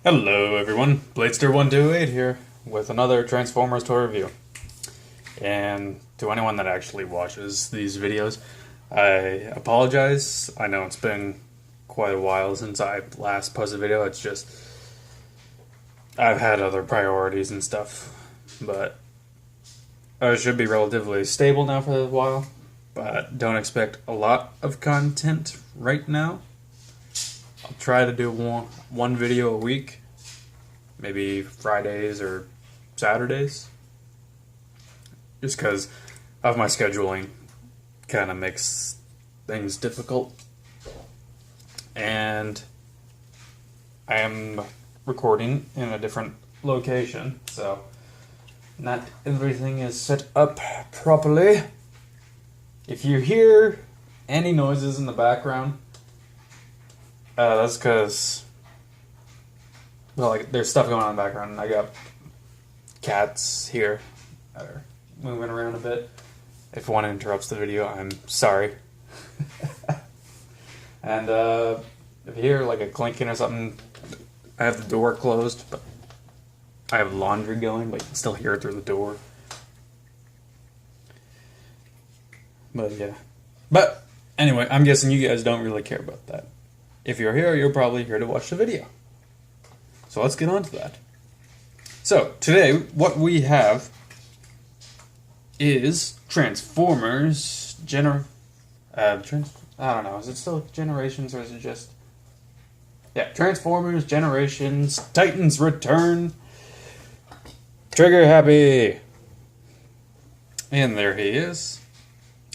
Hello everyone, Bladester128 here with another Transformers toy review. And to anyone that actually watches these videos, I apologize. I know it's been quite a while since I last posted a video. It's just I've had other priorities and stuff, but I should be relatively stable now for a while, but don't expect a lot of content right now. I'll try to do one video a week, maybe Fridays or Saturdays, just because of my scheduling kind of makes things difficult. And I am recording in a different location, so not everything is set up properly. If you hear any noises in the background, that's because, well, like, there's stuff going on in the background, and I got cats here that are moving around a bit. If one interrupts the video, I'm sorry. And if you hear like a clinking or something, I have the door closed, but I have laundry going, but you can still hear it through the door. But yeah. But anyway, I'm guessing you guys don't really care about that. If you're here, you're probably here to watch the video. So let's get on to that. So, today, what we have is Transformers I don't know, is it still Generations or is it just... Yeah, Transformers, Generations, Titans Return, Triggerhappy. And there he is.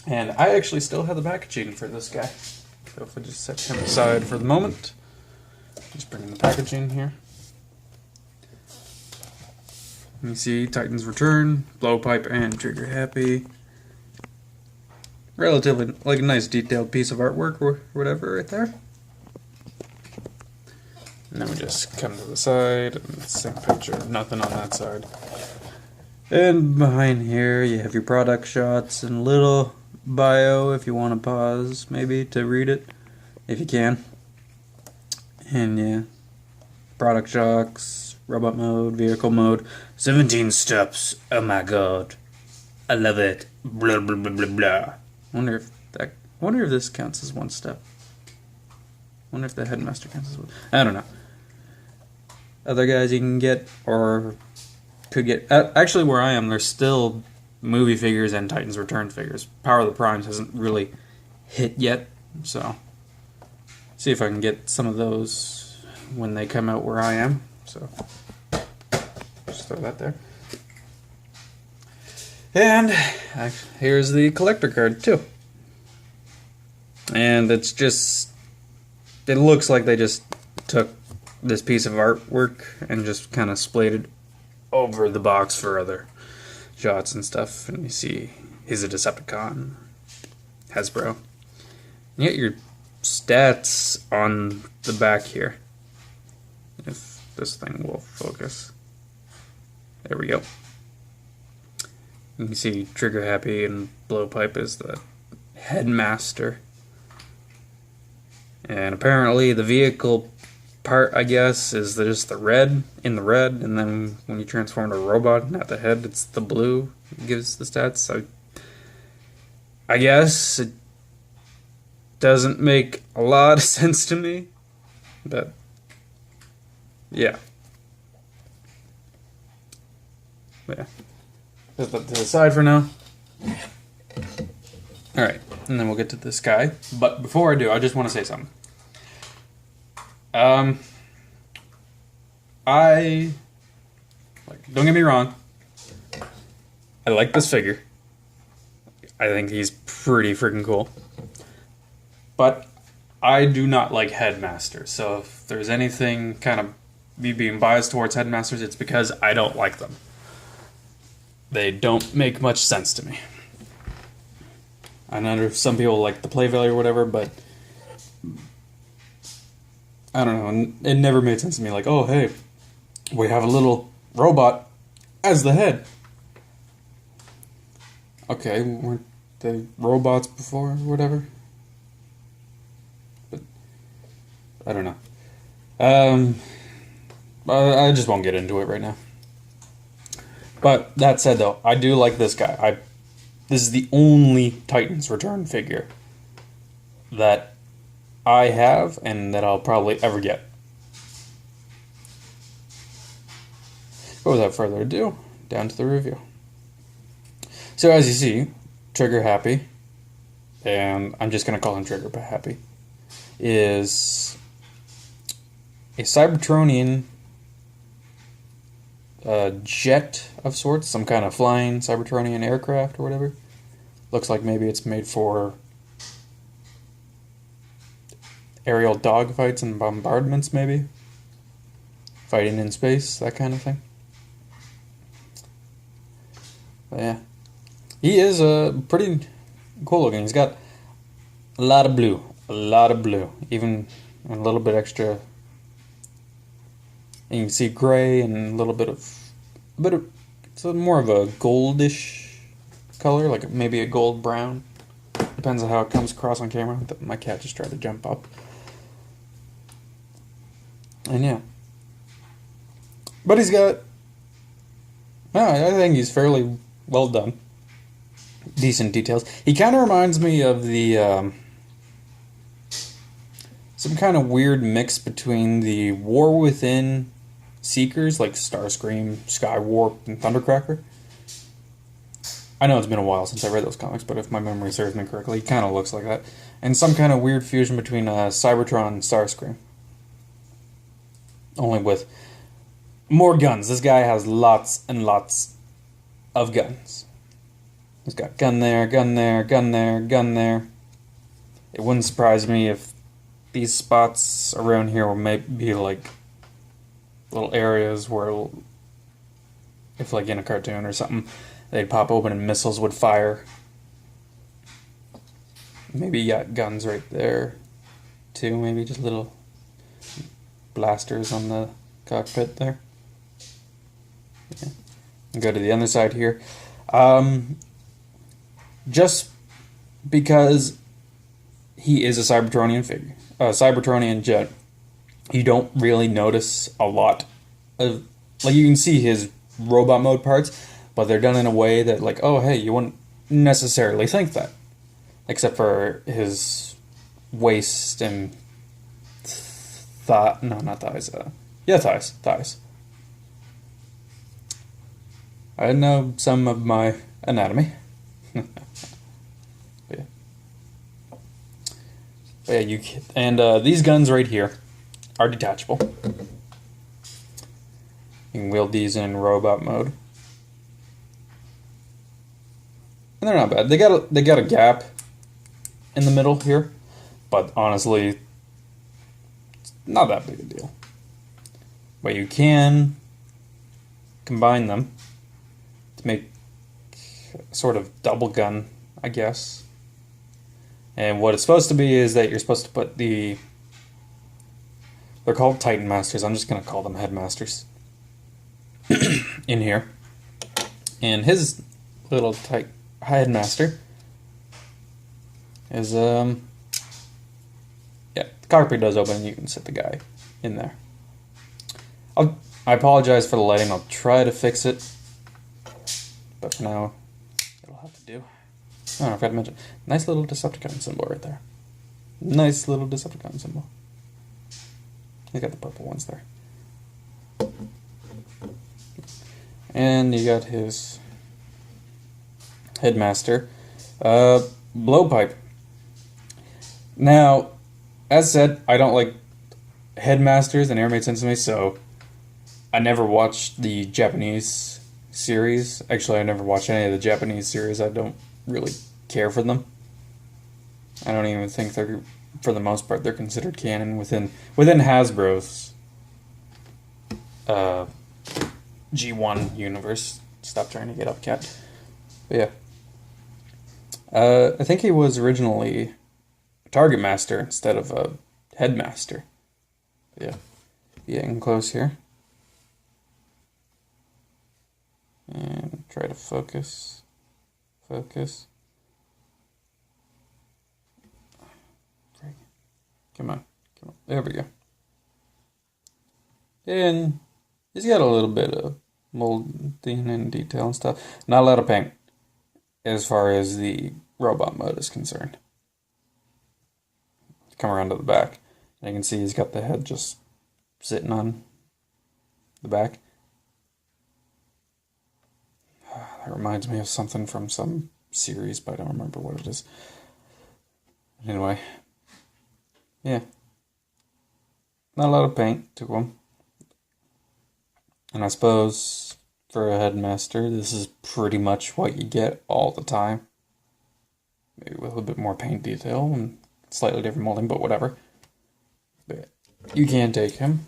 And I actually still have the packaging for this guy. So if I just set him aside for the moment, just bring in the packaging here. You see Titans Return, Blowpipe, and Triggerhappy. Relatively, like, a nice detailed piece of artwork or whatever right there. And then we just come to the side, and same picture, nothing on that side. And behind here you have your product shots and little bio if you want to pause maybe to read it, if you can. And yeah, product shocks, robot mode, vehicle mode, 17 steps, oh my god, I love it, blah blah blah blah blah. Wonder if this counts as one step. Wonder if the headmaster counts as one. I don't know. Other guys you can get, or could get, actually where I am there's still movie figures and Titans Return figures. Power of the Primes hasn't really hit yet, so see if I can get some of those when they come out where I am. So just throw that there. And here's the collector card too. And it's just, it looks like they just took this piece of artwork and just kind of splayed it over the box for other shots and stuff. And you see he's a Decepticon, Hasbro. You get your stats on the back here, if this thing will focus. There we go. You can see Triggerhappy and Blowpipe is the headmaster. And apparently the vehicle part, I guess, is just the red, in the red, and then when you transform into a robot, not the head, it's the blue. It gives the stats. So I guess it doesn't make a lot of sense to me, but yeah. Yeah. Put that to the side for now. Alright, and then we'll get to this guy. But before I do, I just want to say something. Don't get me wrong, I like this figure. I think he's pretty freaking cool. But I do not like Headmasters, so if there's anything kind of me being biased towards Headmasters, it's because I don't like them. They don't make much sense to me. I know some people like the play value or whatever, but I don't know, it never made sense to me. Like, oh hey, we have a little robot as the head. Okay, weren't they robots before or whatever? But I don't know. I just won't get into it right now. But that said, though, I do like this guy. This is the only Titans Return figure that I have and that I'll probably ever get. But without further ado, down to the review. So as you see, Triggerhappy, and I'm just going to call him Triggerhappy, is a Cybertronian jet of sorts, some kind of flying Cybertronian aircraft or whatever. Looks like maybe it's made for aerial dogfights and bombardments, maybe. Fighting in space, that kind of thing. But yeah. He is pretty cool looking. He's got a lot of blue. A lot of blue. Even a little bit extra. And you can see gray and a little bit of... it's more of a goldish color, like maybe a gold brown. Depends on how it comes across on camera. My cat just tried to jump up. And yeah. But he's got... I think he's fairly well done. Decent details. He kind of reminds me of the... some kind of weird mix between the War Within Seekers, like Starscream, Skywarp, and Thundercracker. I know it's been a while since I read those comics, but if my memory serves me correctly, he kind of looks like that. And some kind of weird fusion between Cybertron and Starscream. Only with more guns. This guy has lots and lots of guns. He's got gun there, gun there, gun there, gun there. It wouldn't surprise me if these spots around here will maybe like little areas where, if like in a cartoon or something, they'd pop open and missiles would fire. Maybe you got guns right there too, maybe just little blasters on the cockpit there. Yeah. And go to the other side here. Just because he is a Cybertronian figure, a Cybertronian jet, you don't really notice a lot of, like, you can see his robot mode parts, but they're done in a way that, like, oh hey, you wouldn't necessarily think that, except for his waist and thighs. I know some of my anatomy. But yeah, you can, and these guns right here are detachable. You can wield these in robot mode, and they're not bad. They got a gap in the middle here, but honestly, it's not that big a deal. But you can combine them to make a sort of double gun, I guess. And what it's supposed to be is that you're supposed to put they're called Titan Masters, I'm just going to call them Headmasters, in here. And his little Headmaster is, yeah, the cockpit does open and you can sit the guy in there. I apologize for the lighting, I'll try to fix it, but for now, it'll have to do. Oh, I forgot to mention, nice little Decepticon symbol right there. Nice little Decepticon symbol. You got the purple ones there. And you got his Headmaster, Blowpipe. Now, as said, I don't like Headmasters and Airmaid Sensei, so I never watched the Japanese series. Actually, I never watched any of the Japanese series. I don't really care for them. I don't even think they're, for the most part, they're considered canon within Hasbro's G1 universe. Stop trying to get up, cat. But yeah. I think he was originally a Target Master instead of a Headmaster. Yeah. Getting close here. And try to focus. Focus. Come on. Come on. There we go. And He's got a little bit of molding and detail and stuff. Not a lot of paint as far as the robot mode is concerned. Come around to the back, and you can see he's got the head just sitting on the back. That reminds me of something from some series, but I don't remember what it is. Anyway, yeah. Not a lot of paint to him. And I suppose for a headmaster, this is pretty much what you get all the time. Maybe with a little bit more paint detail and slightly different molding, but whatever. But you can take him,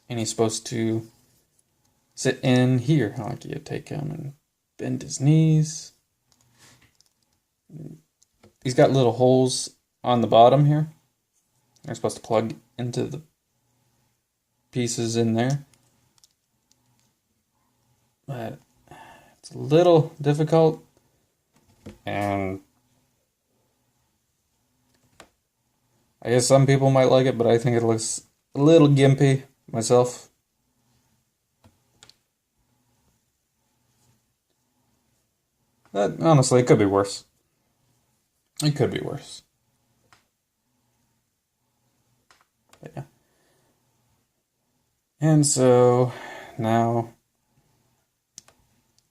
and he's supposed to sit in here. Like you take him and bend his knees. He's got little holes on the bottom here. They're supposed to plug into the pieces in there. But it's a little difficult, and I guess some people might like it, but I think it looks a little gimpy myself. But honestly, it could be worse. It could be worse. But yeah. And so now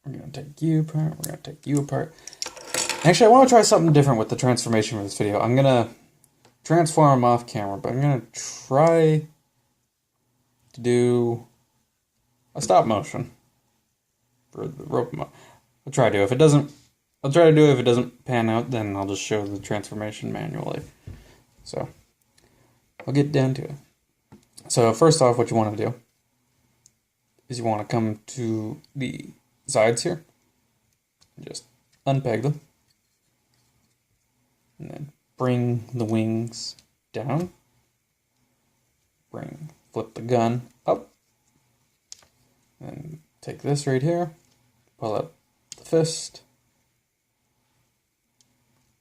we're going to take you apart. We're going to take you apart. Actually, I want to try something different with the transformation for this video. I'm going to transform off camera, but I'm going to try to do a stop motion for the rope mode. I'll try to. If it doesn't, I'll try to do it. If it doesn't pan out, then I'll just show the transformation manually. So I'll get down to it. So first off, what you want to do is you want to come to the sides here, just unpeg them, and then bring the wings down. Flip the gun up, and take this right here, pull up the fist.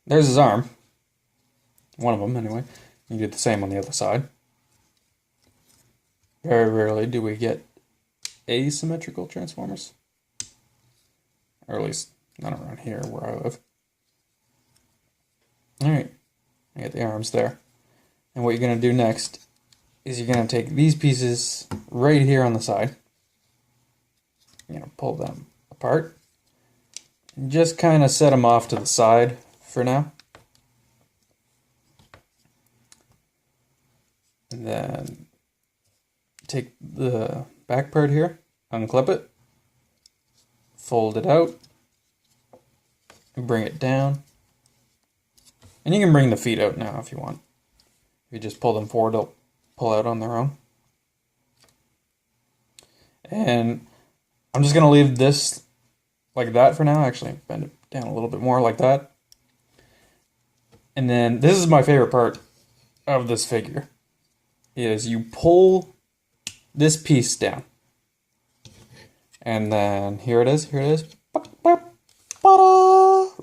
There's his arm. One of them, anyway. You do the same on the other side. Very rarely do we get asymmetrical transformers. Or at least not around here where I live. Alright, I get the arms there. And what you're going to do next is you're going to take these pieces right here on the side. You're going to pull them apart. And just kind of set them off to the side for now. And then take the back part here, unclip it, fold it out, and bring it down. And you can bring the feet out now if you want. If you just pull them forward, they'll pull out on their own. And I'm just going to leave this like that for now. Actually, bend it down a little bit more like that. And then this is my favorite part of this figure. Is you pull this piece down. And then here it is.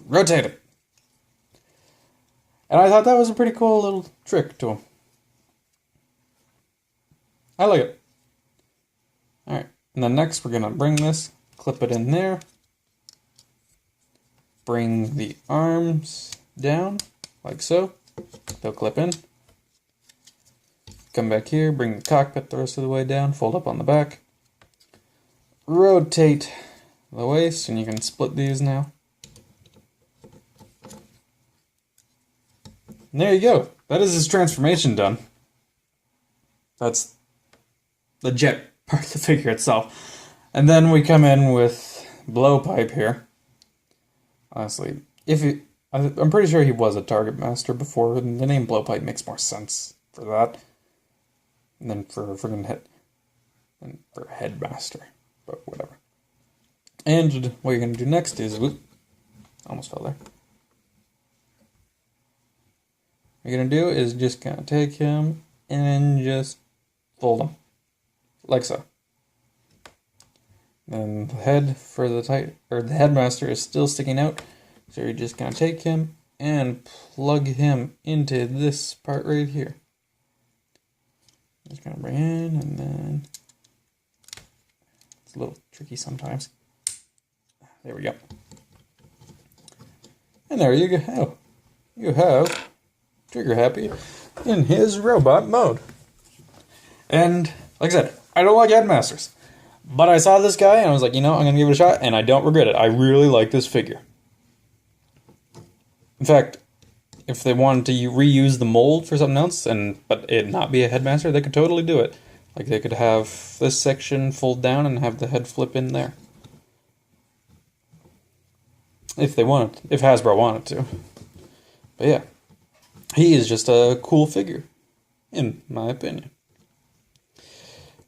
Rotate it. And I thought that was a pretty cool little trick to him. I like it. Alright, and then next we're going to bring this, clip it in there. Bring the arms down, like so. They'll clip in. Come back here, bring the cockpit the rest of the way down, fold up on the back. Rotate the waist, and you can split these now. And there you go. That is his transformation done. That's the jet part of the figure itself. And then we come in with Blowpipe here. Honestly, I'm pretty sure he was a target master before, and the name Blowpipe makes more sense for that than for a friggin' headmaster. But whatever. And what you're gonna do next is, whoop, almost fell there. What you're gonna do is just gonna take him and just fold him, like so. And the head for the headmaster is still sticking out, so you're just gonna take him and plug him into this part right here. Just gonna bring in and then a little tricky sometimes. There we go. And there you go. You have Triggerhappy in his robot mode. And, like I said, I don't like Headmasters. But I saw this guy and I was like, you know, I'm going to give it a shot, and I don't regret it. I really like this figure. In fact, if they wanted to reuse the mold for something else, but it not be a Headmaster, they could totally do it. Like, they could have this section fold down and have the head flip in there. If they wanted, if Hasbro wanted to. But yeah, he is just a cool figure, in my opinion.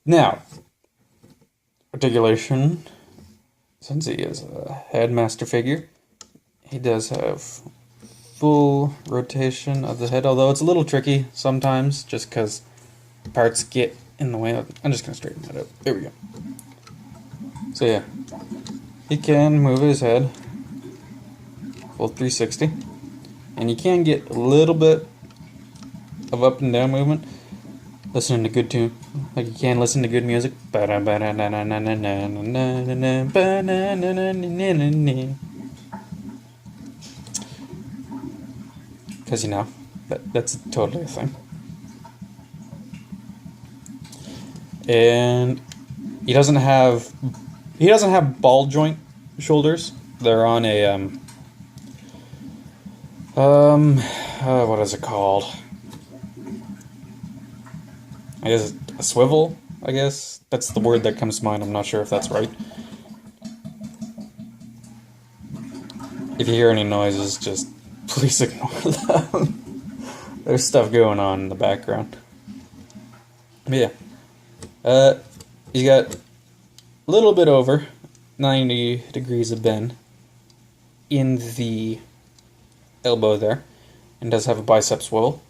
Now, articulation, since he is a Headmaster figure, he does have full rotation of the head, although it's a little tricky sometimes, just because parts get in the way. I'm just going to straighten that up. There we go. So yeah, he can move his head full 360, and you can get a little bit of up and down movement listening to good tune, like you can listen to good music. Because you know that's totally a thing. And he doesn't have ball joint shoulders. They're on a what is it called? I guess a swivel, I guess. That's the word that comes to mind. I'm not sure if that's right. If you hear any noises, just please ignore them. There's stuff going on in the background. But yeah. He's got a little bit over 90 degrees of bend in the elbow there, and does have a bicep swivel.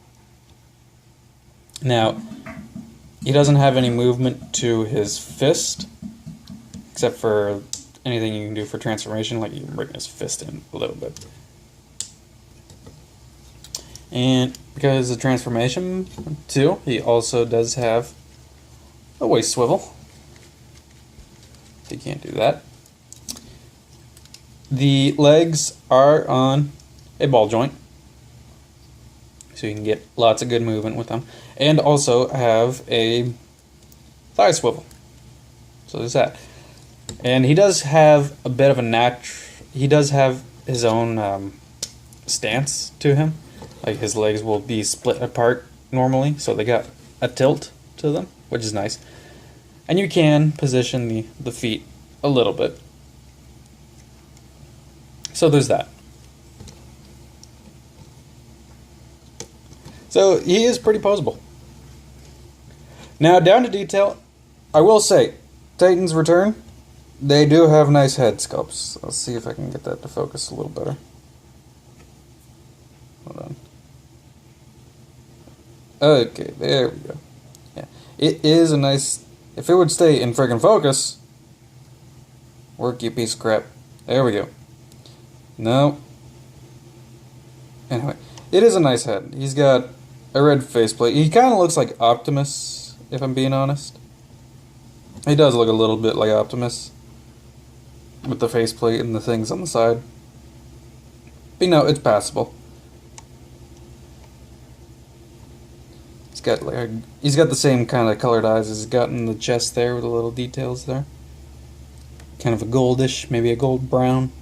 Now, he doesn't have any movement to his fist, except for anything you can do for transformation, like you can bring his fist in a little bit. And because of transformation too, he also does have a waist swivel. He can't do that. The legs are on a ball joint, so you can get lots of good movement with them, and also have a thigh swivel. So there's that. And he does have a bit of a he does have his own stance to him. Like his legs will be split apart normally, so they got a tilt to them, which is nice. And you can position the feet a little bit. So there's that. So he is pretty posable. Now down to detail, I will say, Titans Return, they do have nice head sculpts. Let's see if I can get that to focus a little better. Hold on. Okay, there we go. Yeah, it is a nice. If it would stay in friggin' focus, work, you piece of crap. There we go. No. Anyway, it is a nice head. He's got a red faceplate. He kind of looks like Optimus, if I'm being honest. He does look a little bit like Optimus, with the faceplate and the things on the side. But you know, it's passable. He's got the same kind of colored eyes as he's got in the chest there, with the little details there. Kind of a goldish, maybe a gold brown.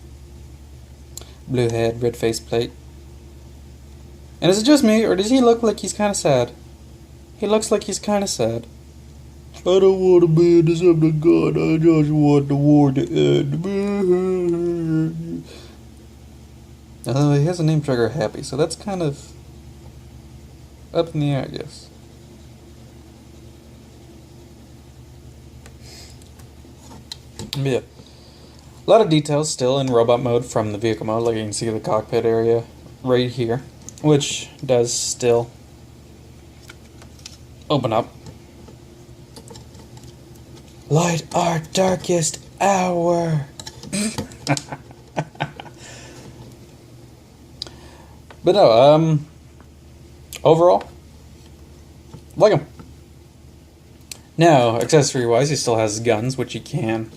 Blue head, red faceplate. And is it just me, or does he look like he's kind of sad? He looks like he's kind of sad. I don't want to be a Decepticon, I just want the war to end. Although he has a name Triggerhappy, so that's kind of up in the air, I guess. Yeah. A lot of details still in robot mode from the vehicle mode, like you can see the cockpit area right here, which does still open up. Light our darkest hour. But no, overall, like him. Now, accessory-wise, he still has guns, which he can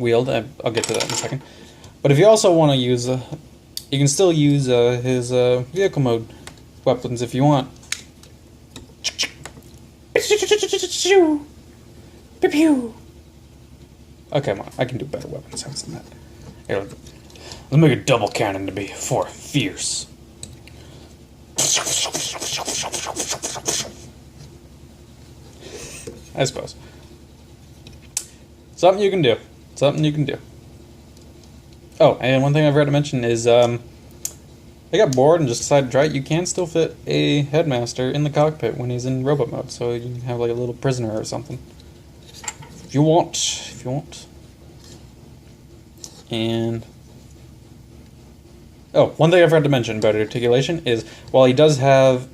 wield. I'll get to that in a second. But if you also want to use, you can still use his vehicle mode weapons if you want. Okay, come on. I can do better weapon sounds than that. Here, let's make a double cannon to be for fierce. I suppose. Something you can do. Something you can do. Oh, and one thing I forgot to mention is, I got bored and just decided to try it. You can still fit a headmaster in the cockpit when he's in robot mode, so you can have like a little prisoner or something. If you want. If you want. And... oh, one thing I forgot to mention about articulation is, while he does have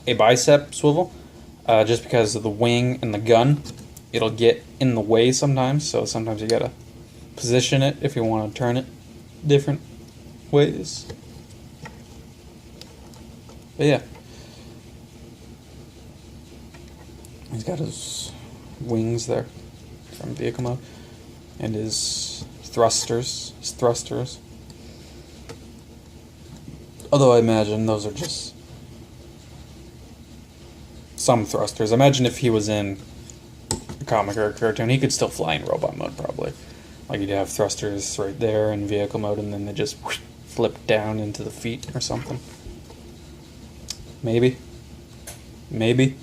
a bicep swivel, just because of the wing and the gun, it'll get in the way sometimes, so sometimes you gotta position it if you want to turn it different ways. But yeah. He's got his wings there from vehicle mode, and his thrusters. Although I imagine those are just some thrusters. Imagine if he was in a comic or a cartoon, he could still fly in robot mode probably. Like you'd have thrusters right there in vehicle mode, and then they just flip down into the feet or something. Maybe. Maybe.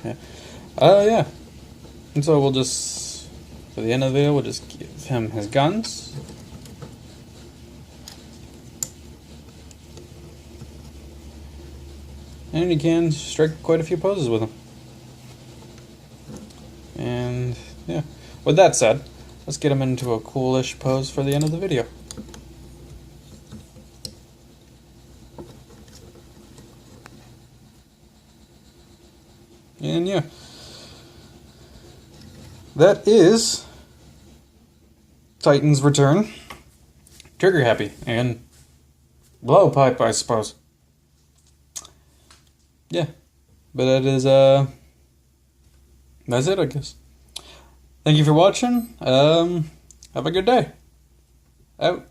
Yeah. Yeah. And so we'll just, for the end of the video, we'll just give him his guns. And you can strike quite a few poses with him. And, yeah. With that said, let's get him into a coolish pose for the end of the video. And yeah. That is Titan's return. Triggerhappy and Blowpipe, I suppose. Yeah. But that is, that's it, I guess. Thank you for watching. Have a good day. Out.